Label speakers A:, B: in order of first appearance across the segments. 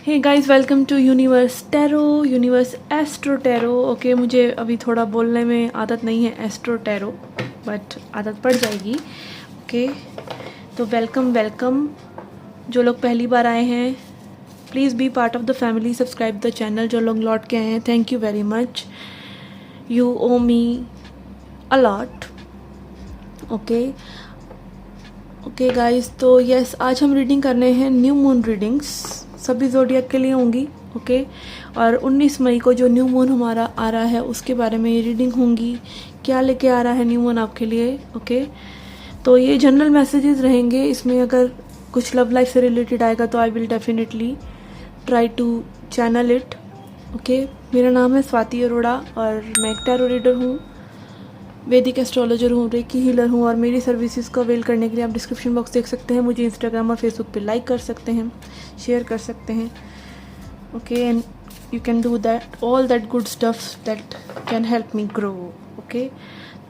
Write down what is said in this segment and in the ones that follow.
A: Hey guys, welcome to Universe Tarot, Universe Astro Tarot. Okay, मुझे अभी थोड़ा बोलने में आदत नहीं है एस्ट्रो टैरो, बट आदत पड़ जाएगी। ओके, तो वेलकम वेलकम। जो लोग पहली बार आए हैं, please be part of the family, subscribe the channel. जो लोग लौट के आए हैं, thank you very much, you owe me a lot. Okay guys, तो यस, आज हम रीडिंग करने हैं न्यू मून रीडिंग्स, सभी ज़ोडिएक के लिए होंगी। ओके, और 19 मई को जो न्यू मून हमारा आ रहा है उसके बारे में ये रीडिंग होंगी। क्या लेके आ रहा है न्यू मून आपके लिए। ओके, तो ये जनरल मैसेजेस रहेंगे। इसमें अगर कुछ लव लाइफ से रिलेटेड आएगा तो I will definitely try to channel it. Okay, मेरा नाम है स्वाति अरोड़ा और मैं एक टैरो रीडर हूँ, वैदिक एस्ट्रोलॉजर हूँ, रेकी हीलर हूँ, और मेरी सर्विसेज को अवेल करने के लिए आप डिस्क्रिप्शन बॉक्स देख सकते हैं। मुझे इंस्टाग्राम और फेसबुक पे लाइक कर सकते हैं, शेयर कर सकते हैं। Okay, and you can do that all that good stuffs that can help me grow. Okay,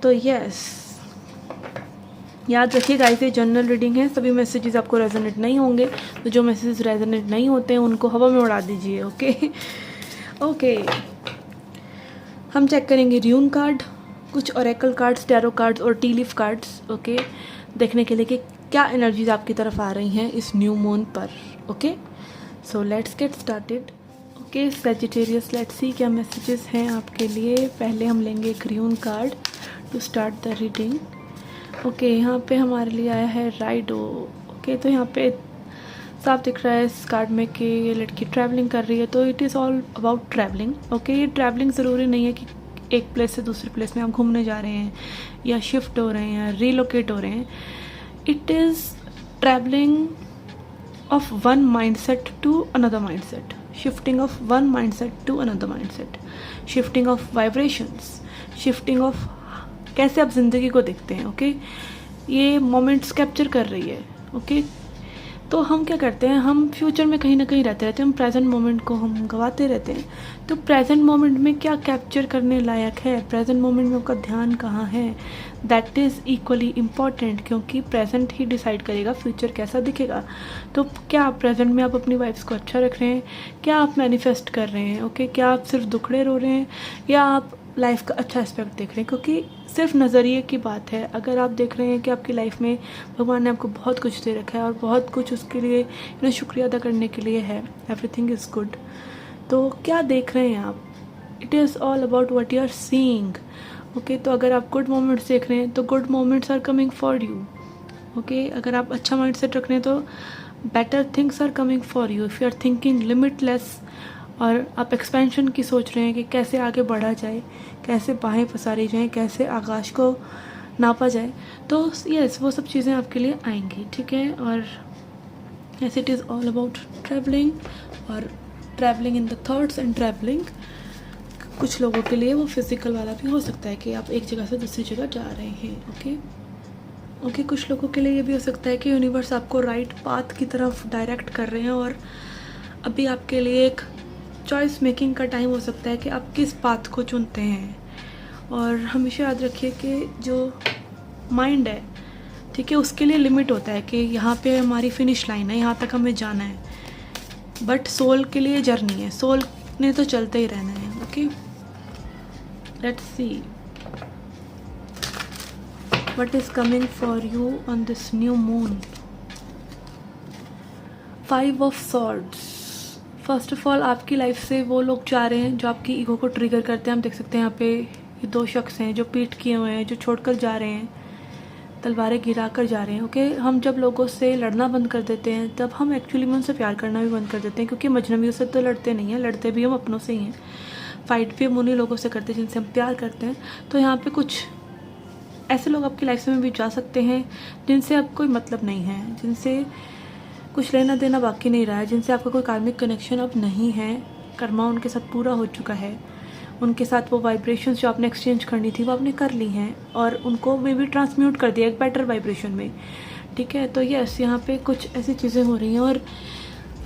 A: तो यस, याद रखिएगा, ऐसे जनरल रीडिंग है, सभी मैसेजेस आपको रेजोनेट नहीं होंगे। तो जो मैसेजेस रेजोनेट नहीं होते हैं उनको हवा में उड़ा दीजिए। ओके, हम चेक करेंगे र्यून कार्ड, कुछ ओरेकल कार्ड्स, टैरो कार्ड्स और टी लीफ कार्ड्स। ओके, देखने के लिए कि क्या एनर्जीज आपकी तरफ आ रही हैं इस न्यू मून पर। Okay, so let's get started. Okay Sagittarius, let's see क्या मैसेजेस हैं आपके लिए। पहले हम लेंगे एक rune card to start the reading. Okay, यहाँ पे हमारे लिए आया है राइडो। ओके, तो यहाँ पे साफ दिख रहा है इस कार्ड में कि ये लड़की ट्रैवलिंग कर रही है, तो it is all about travelling. Okay, ये ट्रैवलिंग ज़रूरी नहीं है कि एक प्लेस से दूसरे प्लेस में आप घूमने जा रहे हैं या शिफ्ट हो रहे हैं या रीलोकेट हो रहे हैं। It is travelling of one mindset to another mindset, shifting of one mindset to another mindset, shifting of vibrations, shifting of कैसे आप ज़िंदगी को देखते हैं। ओके, ये मोमेंट्स कैप्चर कर रही है। ओके, तो हम क्या करते हैं, हम फ्यूचर में कहीं ना कहीं रहते हैं, हम प्रेजेंट मोमेंट को हम गंवाते रहते हैं। तो प्रेजेंट मोमेंट में क्या कैप्चर करने लायक है, प्रेजेंट मोमेंट में आपका ध्यान कहाँ है, दैट इज़ इक्वली इम्पॉर्टेंट, क्योंकि प्रेजेंट ही डिसाइड करेगा फ्यूचर कैसा दिखेगा। तो क्या आप प्रेजेंट में आप अपनी वाइफ्स को अच्छा रख रहे हैं, क्या आप मैनिफेस्ट कर रहे हैं। ओके, क्या आप सिर्फ दुखड़े रो रहे हैं या आप लाइफ का अच्छा एस्पेक्ट देख रहे हैं, क्योंकि सिर्फ नज़रिए की बात है। अगर आप देख रहे हैं कि आपकी लाइफ में भगवान ने आपको बहुत कुछ दे रखा है और बहुत कुछ उसके लिए शुक्रिया अदा करने के लिए है, एवरीथिंग इज़ गुड, तो क्या देख रहे हैं आप। It is all about what you are seeing. Okay, तो अगर आप गुड मोमेंट्स देख रहे हैं तो good moments are coming for you. Okay, अगर आप अच्छा माइंड सेट रख रहे हैं तो better things are coming for you. If you are thinking limitless और आप एक्सपेंशन की सोच रहे हैं कि कैसे आगे बढ़ा जाए, कैसे बाहें पसारी जाएं, कैसे आकाश को नापा जाए, तो यस, वो सब चीज़ें आपके लिए आएंगी। ठीक है, और yes, it is all about travelling, और travelling in the thoughts and travelling कुछ लोगों के लिए वो फिज़िकल वाला भी हो सकता है कि आप एक जगह से दूसरी जगह जा रहे हैं। ओके, कुछ लोगों के लिए ये भी हो सकता है कि यूनिवर्स आपको राइट पाथ की तरफ डायरेक्ट कर रहे हैं और अभी आपके लिए एक चॉइस मेकिंग का टाइम हो सकता है कि आप किस पाथ को चुनते हैं। और हमेशा याद रखिए कि जो माइंड है, ठीक है, उसके लिए लिमिट होता है कि यहाँ पे हमारी फिनिश लाइन है, यहाँ तक हमें जाना है, बट सोल के लिए जर्नी है, सोल ने तो चलते ही रहना है। Okay, let's see what is coming for you on this new moon. 5 of swords. First of all, आपकी लाइफ से वो लोग जा रहे हैं जो आपकी ईगो को ट्रिगर करते हैं। हम देख सकते हैं यहाँ पे ये 2 शख्स हैं जो पीठ किए हुए हैं, जो छोड़कर जा रहे हैं, तलवारें गिरा कर जा रहे हैं। ओके, हम जब लोगों से लड़ना बंद कर देते हैं तब हम एक्चुअली में उनसे प्यार करना भी बंद कर देते हैं, क्योंकि मजनबियों से तो लड़ते नहीं हैं, लड़ते भी हम अपनों से ही हैं। फाइट भी हम उन्हीं लोगों से करते हैं जिनसे हम प्यार करते हैं। तो यहाँ पर कुछ ऐसे लोग आपकी लाइफ में भी जा सकते हैं जिनसे अब कोई मतलब नहीं है, जिनसे कुछ लेना देना बाकी नहीं रहा है, जिनसे आपका कोई कार्मिक कनेक्शन अब नहीं है, कर्मा उनके साथ पूरा हो चुका है, उनके साथ वो वाइब्रेशंस जो आपने एक्सचेंज करनी थी वो आपने कर ली हैं और उनको मे भी ट्रांसम्यूट कर दिया एक बेटर वाइब्रेशन में। ठीक है, तो यस, यहाँ पे कुछ ऐसी चीज़ें हो रही हैं और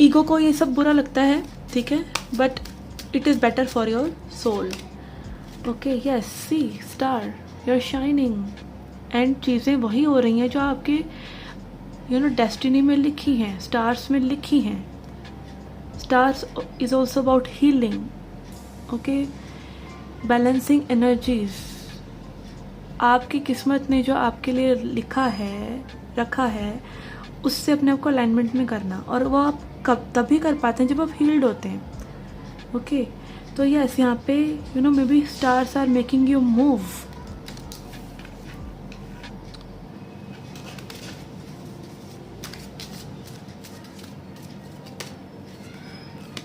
A: ईगो को ये सब बुरा लगता है, ठीक है, but it is better for your soul. Okay, yes, see star, you are shining, and चीज़ें वही हो रही हैं जो आपके डेस्टिनी में लिखी हैं, स्टार्स में लिखी हैं। Stars is also about healing, okay, balancing energies. आपकी किस्मत ने जो आपके लिए लिखा है, रखा है, उससे अपने आप को अलाइनमेंट में करना, और वो आप कब तभी कर पाते हैं जब आप हील्ड होते हैं, ओके। तो यस, यहाँ पे you know maybe stars are making you move.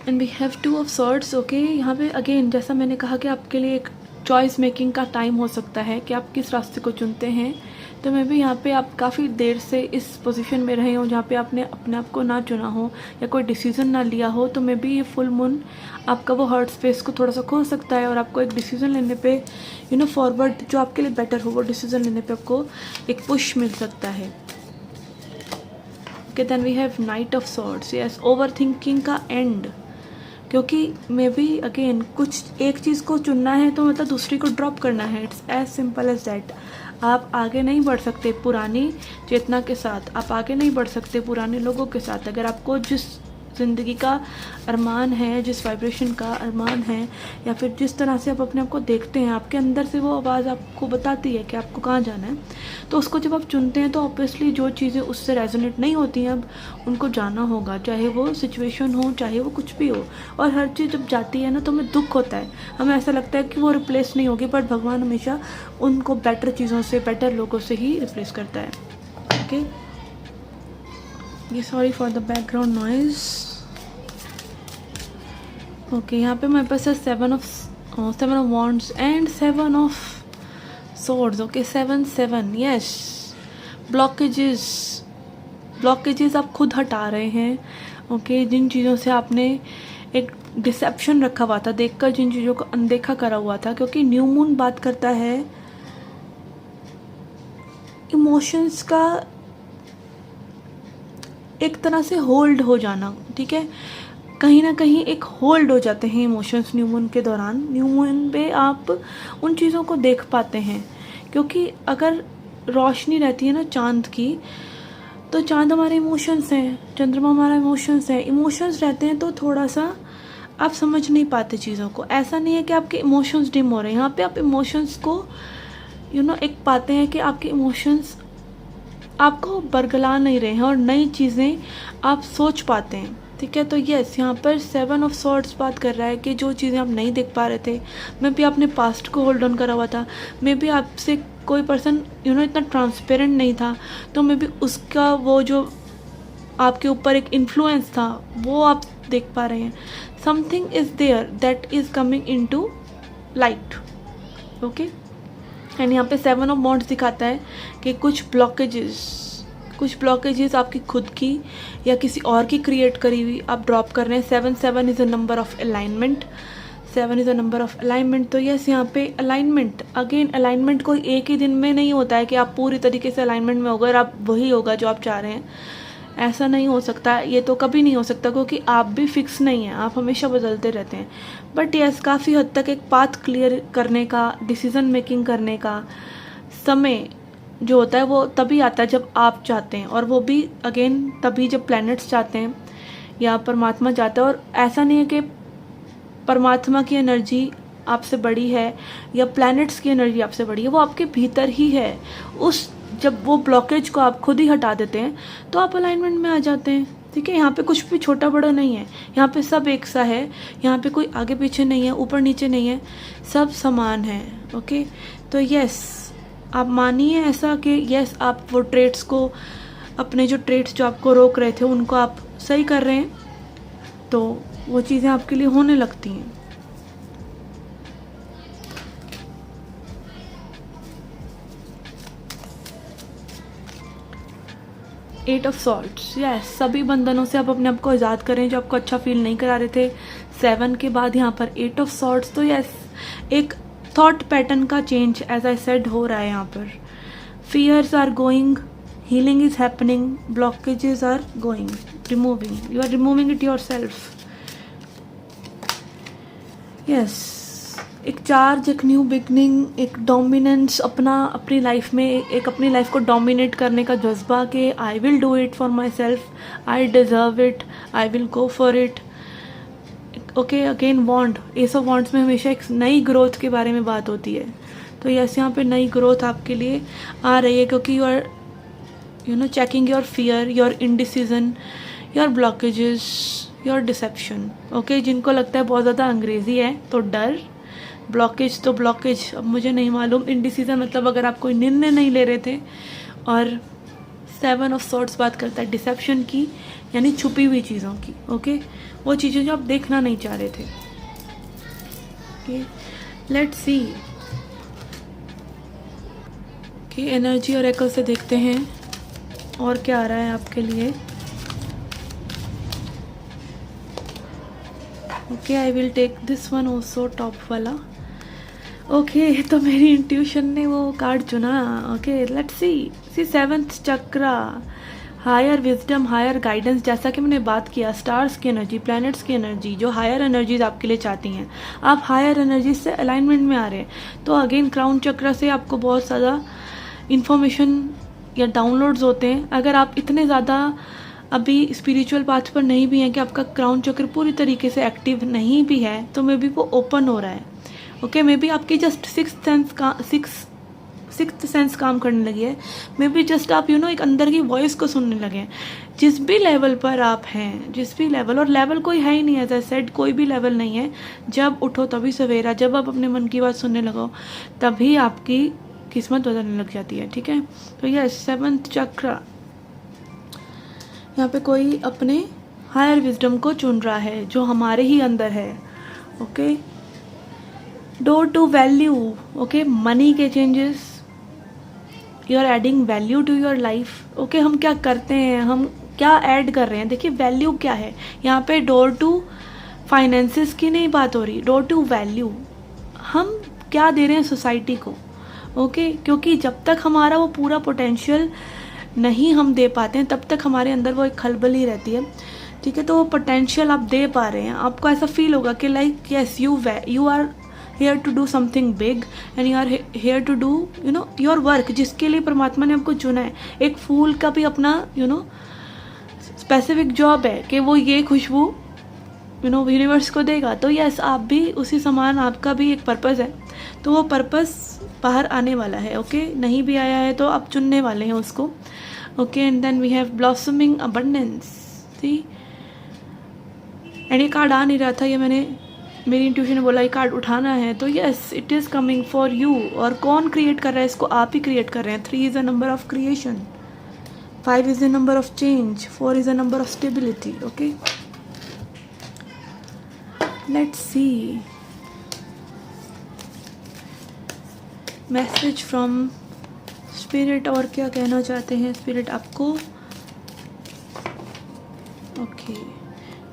A: And we have two of swords, okay. यहाँ पे अगेन जैसा मैंने कहा कि आपके लिए एक चॉइस मेकिंग का टाइम हो सकता है कि आप किस रास्ते को चुनते हैं. तो मैं भी यहाँ पे आप काफ़ी देर से इस पोजीशन में रहे हो जहाँ पे आपने अपने आप को ना चुना हो या कोई डिसीज़न ना लिया हो. तो मे बी ये फुल मून आपका वो हर्ट स्पेस को थोड़ा सा खोल सकता है, और आपको एक डिसीज़न लेने पे यू नो फॉरवर्ड जो आपके लिए बेटर हो, वो डिसीज़न लेने पे आपको एक पुश मिल सकता है. Okay, then we have knight of swords. Yes, overthinking का एंड, क्योंकि मे बी अगेन कुछ एक चीज़ को चुनना है तो मतलब दूसरी को ड्रॉप करना है. It's as simple as that. आप आगे नहीं बढ़ सकते पुरानी चेतना के साथ, आप आगे नहीं बढ़ सकते पुराने लोगों के साथ. अगर आपको जिस ज़िंदगी का अरमान है, जिस वाइब्रेशन का अरमान है, या फिर जिस तरह से आप अपने आप को देखते हैं, आपके अंदर से वो आवाज़ आपको बताती है कि आपको कहाँ जाना है, तो उसको जब आप चुनते हैं तो ऑब्वियसली जो चीज़ें उससे रेजोनेट नहीं होती हैं अब उनको जाना होगा, चाहे वो सिचुएशन हो, चाहे वो कुछ भी हो. और हर चीज़ जब जाती है ना तो हमें दुख होता है, हमें ऐसा लगता है कि वो रिप्लेस नहीं होगी, बट भगवान हमेशा उनको बेटर चीज़ों से, बेटर लोगों से ही रिप्लेस करता है. ओके, ये sorry for the background noise. Okay, यहाँ पे मेरे पास है 7 of wands and 7 of swords. Okay, 7 yes. Blockages आप खुद हटा रहे हैं. ओके, जिन चीज़ों से आपने एक डिसेप्शन रखा हुआ था, देखकर जिन चीज़ों को अनदेखा करा हुआ था, क्योंकि न्यू मून बात करता है इमोशंस का एक तरह से होल्ड हो जाना. ठीक है, कहीं ना कहीं एक होल्ड हो जाते हैं इमोशंस न्यू मून के दौरान. न्यू मून पे आप उन चीज़ों को देख पाते हैं, क्योंकि अगर रोशनी रहती है ना चांद की, तो चांद हमारे इमोशंस हैं, चंद्रमा हमारा इमोशंस है. इमोशंस रहते हैं तो थोड़ा सा आप समझ नहीं पाते चीज़ों को. ऐसा नहीं है कि आपके इमोशंस डिम हो रहे हैं, यहाँ पे आप इमोशंस को एक पाते हैं कि आपके इमोशंस आपको बरगला नहीं रहे हैं और नई चीज़ें आप सोच पाते हैं. ठीक है, तो यस, यहाँ पर 7 ऑफ सॉर्ड्स बात कर रहा है कि जो चीज़ें आप नहीं देख पा रहे थे, मे भी आपने पास्ट को होल्ड ऑन करा हुआ था, मे भी आपसे कोई पर्सन इतना ट्रांसपेरेंट नहीं था, तो मे भी उसका वो जो आपके ऊपर एक इन्फ्लुएंस था वो आप देख पा रहे हैं. Something is there that is coming into light. Okay, and यहाँ पे 7 ऑफ वॉन्ड्स दिखाता है कि कुछ ब्लॉकेजेस आपकी खुद की या किसी और की क्रिएट करी हुई आप ड्रॉप कर रहे हैं. 7 is a number of alignment. 7 is a number of alignment. तो यस, यहाँ पे अलाइनमेंट, अगेन अलाइनमेंट कोई एक ही दिन में नहीं होता है कि आप पूरी तरीके से अलाइनमेंट में होगा और आप वही होगा जो आप चाह रहे हैं. ऐसा नहीं हो सकता, ये तो कभी नहीं हो सकता, क्योंकि आप भी फिक्स नहीं हैं, आप हमेशा बदलते रहते हैं. बट यस, काफ़ी हद तक एक पाथ क्लियर करने का, डिसीज़न मेकिंग करने का समय जो होता है वो तभी आता है जब आप चाहते हैं, और वो भी अगेन तभी जब प्लैनेट्स चाहते हैं या परमात्मा चाहता है. और ऐसा नहीं है कि परमात्मा की एनर्जी आपसे बड़ी है या प्लैनेट्स की एनर्जी आपसे बड़ी है, वो आपके भीतर ही है. जब वो ब्लॉकेज को आप खुद ही हटा देते हैं तो आप अलाइनमेंट में आ जाते हैं. ठीक है, यहाँ पे कुछ भी छोटा बड़ा नहीं है, यहाँ पे सब एक सा है, यहाँ पे कोई आगे पीछे नहीं है, ऊपर नीचे नहीं है, सब समान है. ओके, तो यस, आप मानिए ऐसा कि यस, आप वो ट्रेड्स को, अपने जो ट्रेड्स जो आपको रोक रहे थे उनको आप सही कर रहे हैं, तो वो चीज़ें आपके लिए होने लगती हैं. Eight of swords. यस, सभी बंधनों से आप अपने आप को आज़ाद करें जो आपको अच्छा फील नहीं करा रहे थे. 7 के बाद यहाँ पर 8 ऑफ सॉर्ड्स. तो यस, एक थॉट पैटर्न का चेंज एज आई सेड हो रहा है यहाँ पर. Fears are going, healing is happening, blockages are going, removing, you are removing it yourself. Yes, एक चार्ज, एक न्यू बिगनिंग, एक डोमिनेंस, अपनी लाइफ में एक अपनी लाइफ को डोमिनेट करने का जज्बा कि I will do it for myself, I deserve it, I will go for it. Okay again wand, ace of wands में हमेशा एक नई ग्रोथ के बारे में बात होती है। तो यस, यहाँ पे नई ग्रोथ आपके लिए आ रही है, क्योंकि you are checking your fear, your indecision, your blockages, your deception. Okay, जिनको लगता है बहुत ज़्यादा अंग्रेजी है तो डर, ब्लॉकेज तो ब्लॉकेज, अब मुझे नहीं मालूम। इनडिसीजन मतलब अगर आप कोई निर्णय नहीं ले रहे थे। और 7 ऑफ सॉर्ड्स बात करता है डिसेप्शन की, यानी छुपी हुई चीज़ों की। ओके, वो चीज़ें जो आप देखना नहीं चाह रहे थे। Okay, let's C. Okay, energy और एकल से देखते हैं और क्या आ रहा है आपके लिए। Okay, I will take this one also, top वाला। ओके, तो मेरी इंट्यूशन ने वो कार्ड चुना। Okay, let's see 7th chakra, higher wisdom, higher guidance. जैसा कि मैंने बात किया, स्टार्स की एनर्जी, प्लैनेट्स की एनर्जी, जो हायर एनर्जीज आपके लिए चाहती हैं, आप हायर एनर्जीज से अलाइनमेंट में आ रहे हैं। तो अगेन क्राउन चक्र से आपको बहुत ज़्यादा इन्फॉर्मेशन या डाउनलोड्स होते हैं। अगर आप इतने ज़्यादा अभी स्पिरिचुअल पाथ पर नहीं भी हैं कि आपका क्राउन चक्र पूरी तरीके से एक्टिव नहीं भी है, तो मे बी वो ओपन हो रहा है। ओके, मे बी आपकी जस्ट सिक्स्थ सेंस काम करने लगी है। मे बी जस्ट आप एक अंदर की वॉइस को सुनने लगे हैं। जिस भी लेवल पर आप हैं, जिस भी लेवल, और लेवल कोई है ही नहीं, एज आई सेड कोई भी लेवल नहीं है। जब उठो तभी सवेरा, जब आप अपने मन की बात सुनने लगो तभी आपकी किस्मत बदलने लग जाती है। ठीक है, तो यह 7th चक्र, यहाँ पे कोई अपने हायर विजडम को चुन रहा है जो हमारे ही अंदर है। Okay, door to value. Okay, money के changes, you are adding value to your life. Okay, हम क्या करते हैं, हम क्या ऐड कर रहे हैं। देखिए वैल्यू क्या है यहाँ पे, डोर टू फाइनेंसिस की नहीं बात हो रही, डोर टू वैल्यू, हम क्या दे रहे हैं सोसाइटी को। ओके, क्योंकि जब तक हमारा वो पूरा पोटेंशियल नहीं हम दे पाते हैं, तब तक हमारे अंदर वो एक खलबली ही रहती है। ठीक है, तो वो पोटेंशियल आप दे पा रहे हैं, आपको ऐसा फील होगा कि like yes, you are here to do something big and you are here to do your work, जिसके लिए परमात्मा ने आपको चुना है। एक फूल का भी अपना स्पेसिफिक जॉब है कि वो ये खुशबू यूनिवर्स को देगा। तो यस, आप भी उसी समान, आपका भी एक पर्पस है, तो वो पर्पस बाहर आने वाला है। ओके, नहीं भी आया है तो आप चुनने वाले हैं उसको। Okay, and then we have blossoming abundance. See, and ये कार्ड आ नहीं रहा था, ये मेरी इंट्यूशन ने बोला ये कार्ड उठाना है, तो yes, it is coming for you. और कौन क्रिएट कर रहा है इसको, आप ही क्रिएट कर रहे हैं। 3 is a number of creation, 5 is a number of change, 4 is a number of stability. Okay, let's see message from spirit, और क्या कहना चाहते हैं स्पिरिट आपको। Okay,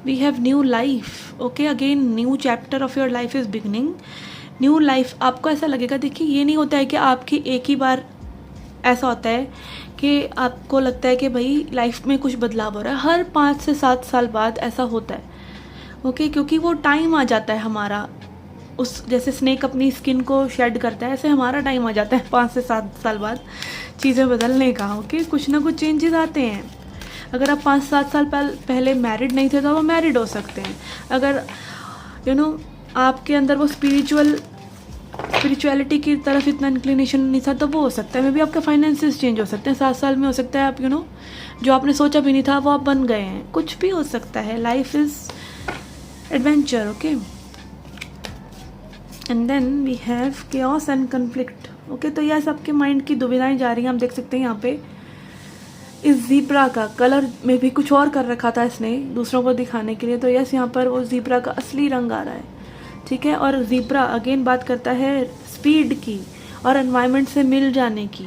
A: we have new life. Okay, again new chapter of your life is beginning, new life. आपको ऐसा लगेगा, देखिए ये नहीं होता है कि आपकी एक ही बार ऐसा होता है कि आपको लगता है कि भाई लाइफ में कुछ बदलाव हो रहा है। हर 5 से 7 साल बाद ऐसा होता है। ओके, क्योंकि वो टाइम आ जाता है हमारा, उस जैसे स्नेक अपनी स्किन को शेड करता है, ऐसे हमारा टाइम आ जाता है 5 से 7 साल बाद चीज़ें बदलने का। ओके, कुछ ना कुछ चेंजेस आते हैं। अगर आप 5-7 साल पहले मैरिड नहीं थे तो वो मैरिड हो सकते हैं। अगर आपके अंदर वो स्पिरिचुअलिटी की तरफ इतना इंक्लिनेशन नहीं था तो वो हो सकता है। मे बी आपके फाइनेंसेस चेंज हो सकते हैं 7 साल में। हो सकता है आप जो आपने सोचा भी नहीं था वो आप बन गए हैं। कुछ भी हो सकता है, life is adventure. Okay, and then we have chaos and conflict. Okay, तो यह सबके माइंड की दुविधाएं जा रही हैं। हम देख सकते हैं यहाँ पे इस ज़ीब्रा का कलर में भी कुछ और कर रखा था इसने दूसरों को दिखाने के लिए। तो यस, यहाँ पर वो ज़ीब्रा का असली रंग आ रहा है। ठीक है, और ज़ीब्रा अगेन बात करता है स्पीड की और एनवायरनमेंट से मिल जाने की।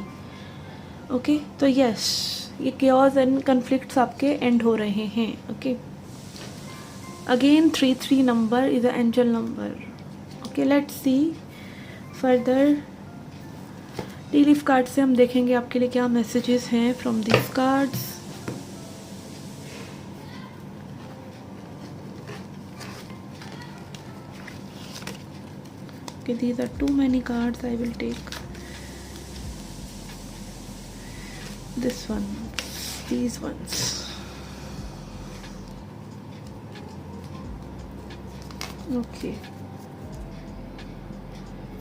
A: ओके, तो यस, ये केओस एंड कन्फ्लिक्ट्स आपके एंड हो रहे हैं। Okay, again 3 number is a angel number. Okay, let's C further. T leaf card से हम देखेंगे आपके लिए क्या मैसेजेस हैं from this cards. Okay, these are too many cards. I will take this one, these ones. Okay,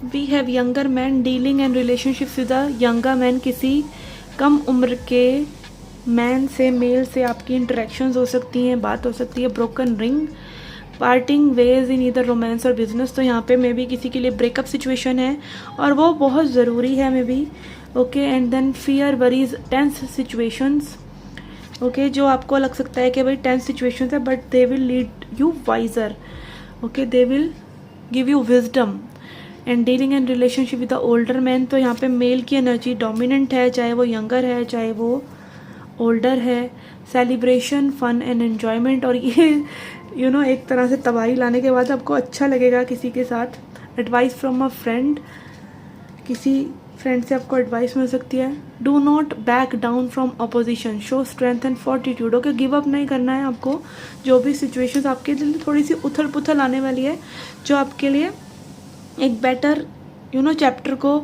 A: we have younger man dealing and relationships with a younger man. किसी कम उम्र के मैन से, मेल से आपकी interactions हो सकती हैं, बात हो सकती है। Broken ring, parting ways in either romance और बिजनेस। तो यहाँ पे मे बी किसी के लिए ब्रेकअप सिचुएशन है और वो बहुत ज़रूरी है maybe. Okay, and then fear, worries, tense situations. Okay, जो आपको लग सकता है कि भाई टेंस सिचुएशंस है, but they will lead you wiser. Okay, they will give you wisdom. And dealing and relationship with the older man. तो यहाँ पे मेल की एनर्जी डोमिनेंट है, चाहे वो यंगर है चाहे वो ओल्डर है। Celebration, fun and enjoyment. और ये एक तरह से तबाही लाने के बाद आपको अच्छा लगेगा किसी के साथ। एडवाइस फ्रॉम अ फ्रेंड, किसी फ्रेंड से आपको एडवाइस मिल सकती है। Do not back down from opposition, show strength and fortitude. Okay, give up नहीं करना है आपको। जो भी सिचुएशंस आपके लिए थोड़ी सी उथल पुथल आने वाली है, जो आपके लिए एक बेटर चैप्टर को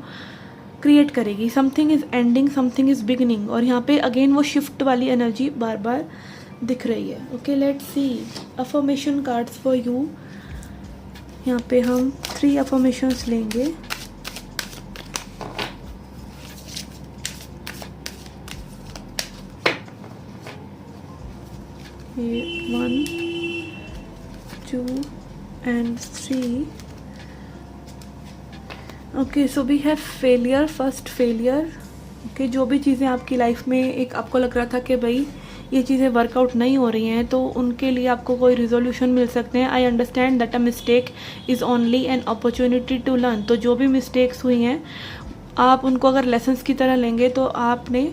A: क्रिएट करेगी। Something is ending, something is beginning. और यहाँ पे अगेन वो शिफ्ट वाली एनर्जी बार बार दिख रही है। Okay, let's C affirmation cards for you. यहाँ पे हम 3 अफर्मेशंस लेंगे। ये 1, 2 and 3। Okay, so we have failure, first failure. Okay, जो भी चीज़ें आपकी लाइफ में एक आपको लग रहा था कि भाई ये चीज़ें वर्कआउट नहीं हो रही हैं, तो उनके लिए आपको कोई रिजोल्यूशन मिल सकते हैं। I understand that a mistake is only an opportunity to learn. तो जो भी मिस्टेक्स हुई हैं, आप उनको अगर लेसन्स की तरह लेंगे तो आपने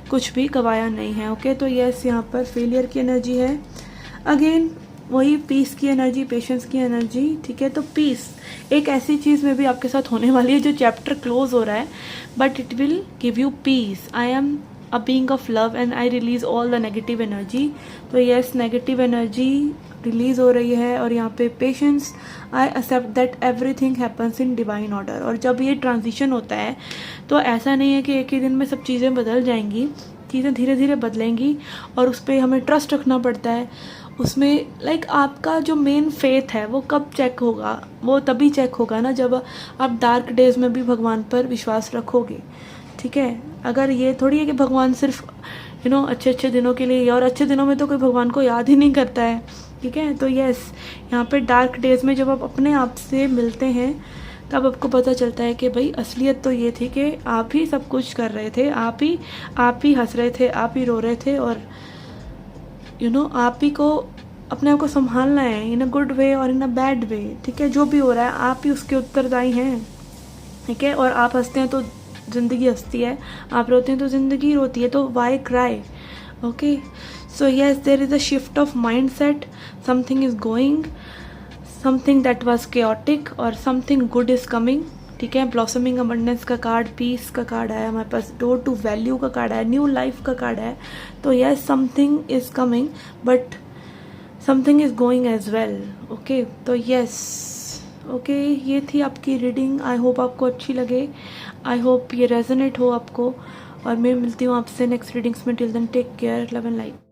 A: कुछ भी गवाया नहीं है। ओके, तो यस, यहाँ पर फेलियर की एनर्जी है। अगेन वही पीस की एनर्जी, पेशेंस की एनर्जी। ठीक है, तो पीस एक ऐसी चीज़ में भी आपके साथ होने वाली है जो चैप्टर क्लोज हो रहा है, but it will give you peace. I am a being of love and I release all the negative energy. तो यस, नेगेटिव एनर्जी रिलीज हो रही है। और यहाँ पे patience, I accept that everything happens in divine order. और जब ये ट्रांजिशन होता है तो ऐसा नहीं है कि एक ही दिन में सब चीज़ें बदल जाएंगी, चीज़ें धीरे धीरे बदलेंगी और उस पर हमें ट्रस्ट रखना पड़ता है। उसमें आपका जो मेन फेथ है वो कब चेक होगा, वो तभी चेक होगा ना जब आप डार्क डेज में भी भगवान पर विश्वास रखोगे। ठीक है, अगर ये थोड़ी है कि भगवान सिर्फ अच्छे अच्छे दिनों के लिए, और अच्छे दिनों में तो कोई भगवान को याद ही नहीं करता है। ठीक है, तो यस, यहाँ पे डार्क डेज में जब आप अपने आप से मिलते हैं तब आपको पता चलता है कि भाई असलियत तो ये थी कि आप ही सब कुछ कर रहे थे, आप ही हंस रहे थे, आप ही रो रहे थे, और आप ही को अपने आप को संभालना है इन अ गुड वे और इन अ बैड वे। ठीक है, जो भी हो रहा है आप ही उसके उत्तरदायी हैं। ठीक है, और आप हंसते हैं तो ज़िंदगी हंसती है, आप रोते हैं तो ज़िंदगी रोती है। तो why cry? Okay, so yes, there is a shift of mind set. Something is going, something that was chaotic और समथिंग गुड इज़ कमिंग। ठीक है, ब्लॉसमिंग अबंडेंस का कार्ड, पीस का कार्ड आया हमारे पास, डोर टू वैल्यू का card है, न्यू लाइफ का कार्ड है। तो yes, something is coming but something is going as well. Okay, तो यस, ओके, ये थी आपकी रीडिंग। आई होप आपको अच्छी लगे, आई होप ये रेजोनेट हो आपको, और मैं मिलती हूँ आपसे नेक्स्ट रीडिंग्स में। Till then take care, love and light.